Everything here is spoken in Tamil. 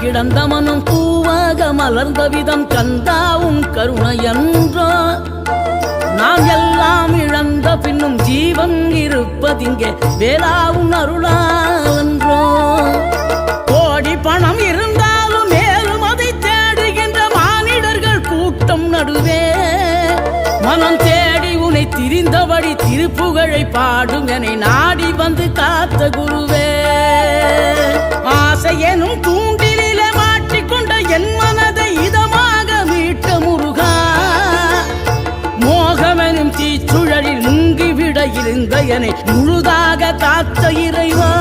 கிடந்த மனம் பூவாக மலர்ந்த விதம் கந்தாவும் கருணையன்றோ நாம் எல்லாம் இழந்த பின்னும் ஜீவன் இருப்பதிங்கே வேளாவும் அருளாவென்றோ கோடி பணம் இருந்தாலும் மேலும் அதை தேடுகின்ற மானிடர்கள் கூட்டம் நடுவே மனம் தேடி உனை திரிந்தபடி திருப்புகழை பாடும் என நாடி வந்து காத்த குருவே ஆசை எனும் தூண்டிலே மாட்டிக்கொண்ட என் மனதை இதமாக மீட்ட முருகா மோகமெனும் தீச்சுழலில் முங்கிவிட இருந்த என்னை முழுதாக காத்த இறைவா